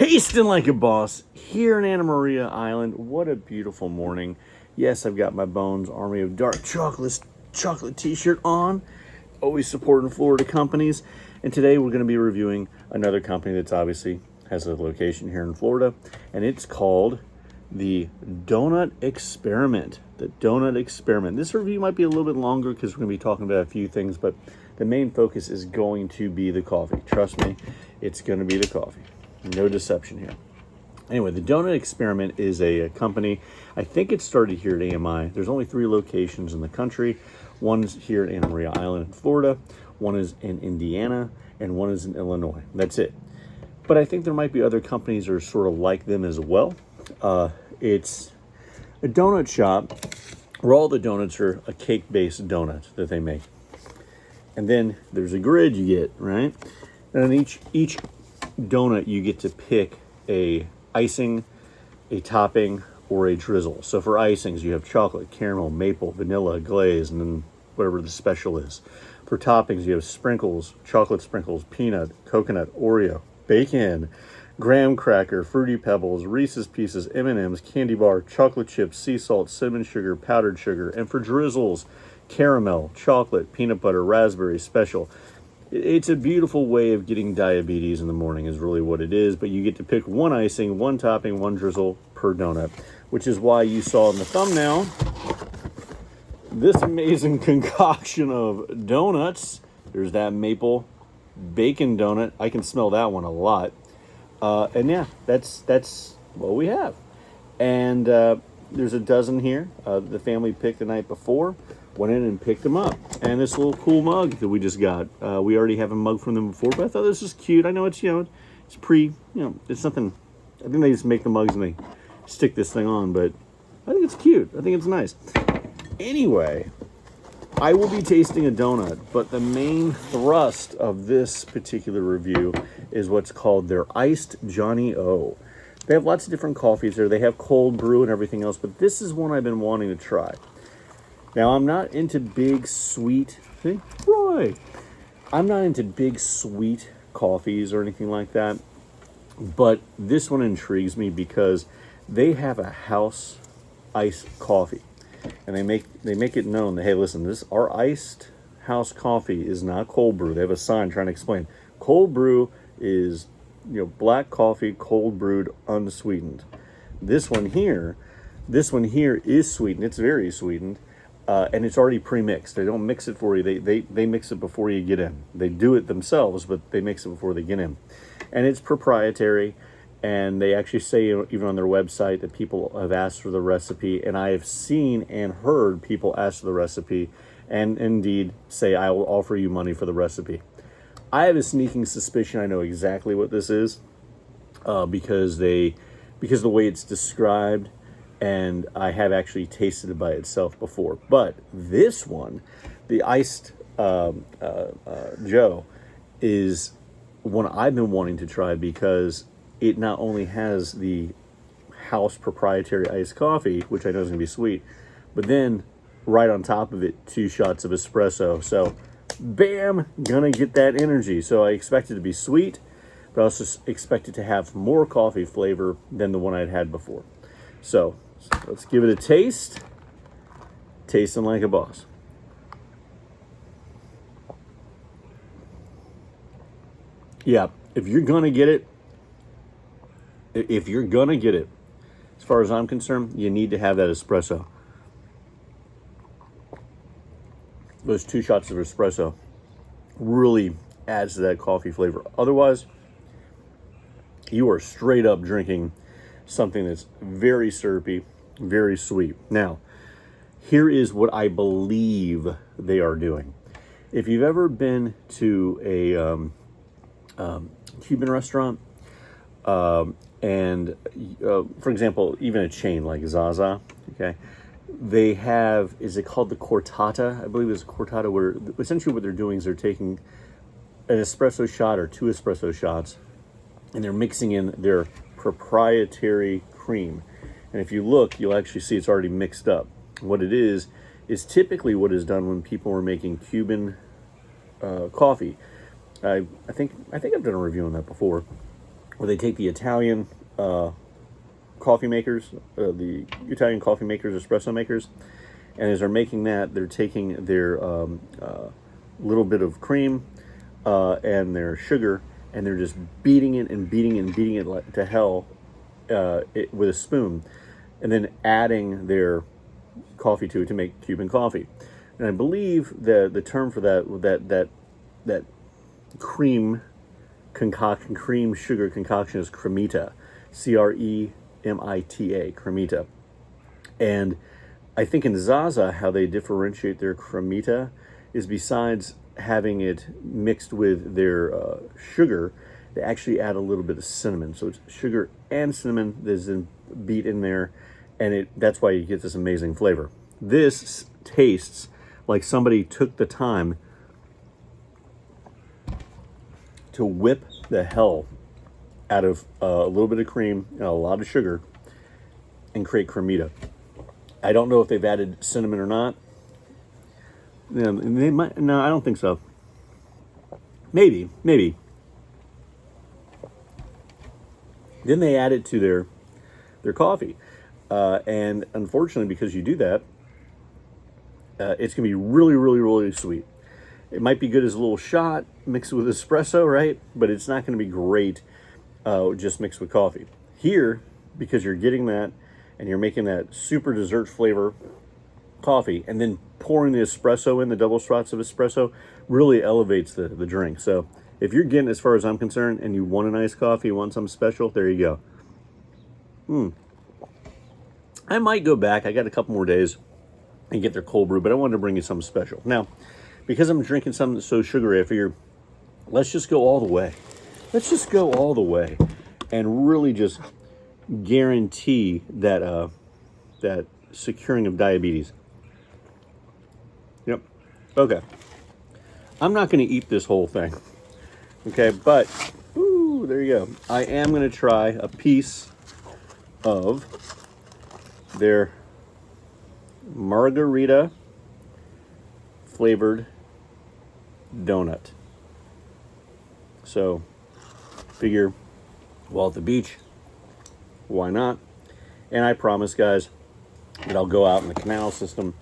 Tasting like a boss here in Anna Maria Island. What a beautiful morning. Yes, I've got my Bones Army of Dark chocolate t-shirt on. Always supporting Florida companies. And today we're going to be reviewing another company that's obviously has a location here in Florida. And it's called the Donut Experiment. The Donut Experiment. This review might be a little bit longer because we're going to be talking about a few things, but the main focus is going to be the coffee. Trust me, it's going to be the coffee. No deception here. Anyway, the Donut Experiment is a company. I think it started here at AMI. There's only 3 locations in the country. One's here at Anna Maria Island in Florida, one is in Indiana, and one is in Illinois. That's it. But I think there might be other companies that are sort of like them as well. It's a donut shop where all the donuts are a cake-based donut that they make. And then there's a grid you get, right? And on each donut you get to pick a icing, a topping, or a drizzle. So for icings you have chocolate, caramel, maple, vanilla, glaze, and then whatever the special is. For toppings you have sprinkles, chocolate sprinkles, peanut, coconut, Oreo, bacon, graham cracker, fruity pebbles, Reese's Pieces, M&M's, candy bar, chocolate chips, sea salt, cinnamon sugar, powdered sugar. And for drizzles, caramel, chocolate, peanut butter, raspberry, special. It's a beautiful way of getting diabetes in the morning is really what it is, but you get to pick one icing, one topping, one drizzle per donut, which is why you saw in the thumbnail this amazing concoction of donuts. There's that maple bacon donut. I can smell that one a lot. And yeah, that's what we have. And there's a dozen here. The family picked the night before. Went in and picked them up. And this little cool mug that we just got. We already have a mug from them before, but I thought this was cute. I know it's, it's it's nothing. I think they just make the mugs and they stick this thing on, but I think it's cute. I think it's nice. Anyway, I will be tasting a donut, but the main thrust of this particular review is what's called their Iced Johnny O. They have lots of different coffees there. They have cold brew and everything else, but this is one I've been wanting to try. Now, I'm not into big sweet, I'm not into big sweet coffees or anything like that, but this one intrigues me because they have a house iced coffee, and they make it known that, hey, listen, our iced house coffee is not cold brew. They have a sign trying to explain cold brew is black coffee, cold brewed, unsweetened. This one here is sweetened. It's very sweetened. And it's already pre-mixed. They don't mix it for you. They mix it before you get in. They do it themselves, but they mix it before they get in. And it's proprietary. And they actually say, even on their website, that people have asked for the recipe. And I have seen and heard people ask for the recipe and indeed say, I will offer you money for the recipe. I have a sneaking suspicion I know exactly what this is because the way it's described. And I have actually tasted it by itself before. But this one, the Iced Joe, is one I've been wanting to try because it not only has the house proprietary iced coffee, which I know is going to be sweet, but then right on top of it, 2 shots of espresso. So, bam, gonna get that energy. So I expect it to be sweet, but I also expect it to have more coffee flavor than the one I'd had before. So let's give it a taste. Tasting like a boss. Yeah, if you're gonna get it, as far as I'm concerned, you need to have that espresso. Those 2 shots of espresso really adds to that coffee flavor. Otherwise, you are straight up drinking something that's very syrupy, very sweet. Now, here is what I believe they are doing. If you've ever been to a Cuban restaurant, and for example, even a chain like Zaza, okay, they have, is it called the cortata? I believe it's a cortata, where essentially what they're doing is they're taking an espresso shot or 2 espresso shots, and they're mixing in their proprietary cream. And if you look, you'll actually see it's already mixed up. What it is typically what is done when people are making Cuban coffee. I think I've done a review on that before. where they take the Italian coffee makers, the Italian coffee makers, espresso makers, and as they're making that, they're taking their little bit of cream and their sugar, and they're just beating it and beating it and beating it like, to hell with a spoon, and then adding their coffee to it to make Cuban coffee. And I believe the term for that cream concoction, cream sugar concoction is cremita, cremita, cremita. And I think in Zaza, how they differentiate their cremita is besides having it mixed with their sugar, they actually add a little bit of cinnamon. So it's sugar and cinnamon that's beat in there, and that's why you get this amazing flavor. This tastes like somebody took the time to whip the hell out of a little bit of cream and a lot of sugar and create cremita. I don't know if they've added cinnamon or not. Yeah, they might. No, I don't think so. Maybe. Then they add it to their coffee, and unfortunately, because you do that, it's gonna be really sweet. It might be good as a little shot mixed with espresso, right? But it's not gonna be great just mixed with coffee. Here, because you're getting that and you're making that super dessert flavor coffee, and then pouring the espresso in, the double shots of espresso, really elevates the drink. So if you're getting, as far as I'm concerned, and you want a nice coffee, you want something special, there you go. I might go back. I got a couple more days and get their cold brew, but I wanted to bring you something special. Now, because I'm drinking something that's so sugary, I figure, let's just go all the way. Let's just go all the way and really just guarantee that that securing of diabetes. Yep. Okay. I'm not going to eat this whole thing. Okay, but ooh, there you go. I am going to try a piece of their margarita flavored donut. So, figure, while at the beach, why not? And I promise, guys, that I'll go out in the canal system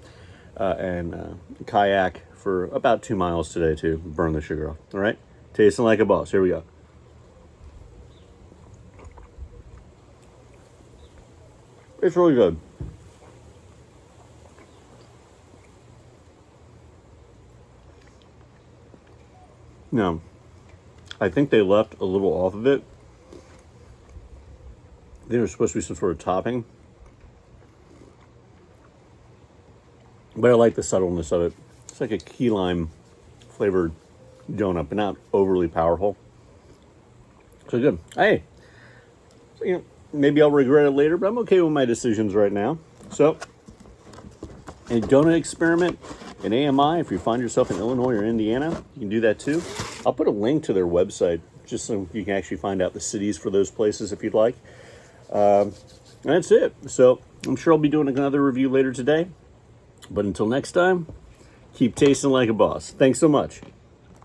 and kayak for about 2 miles today to burn the sugar off. All right? Tasting like a boss. Here we go. It's really good. Now, I think they left a little off of it. There's supposed to be some sort of topping. But I like the subtleness of it. It's like a key lime flavored donut, but not overly powerful. So good. Hey, so, you know, maybe I'll regret it later, but I'm okay with my decisions right now. So, a donut experiment in AMI. If you find yourself in Illinois or Indiana, you can do that too. I'll put a link to their website just so you can actually find out the cities for those places if you'd like. And that's it. So I'm sure I'll be doing another review later today. But until next time, keep tasting like a boss. Thanks so much.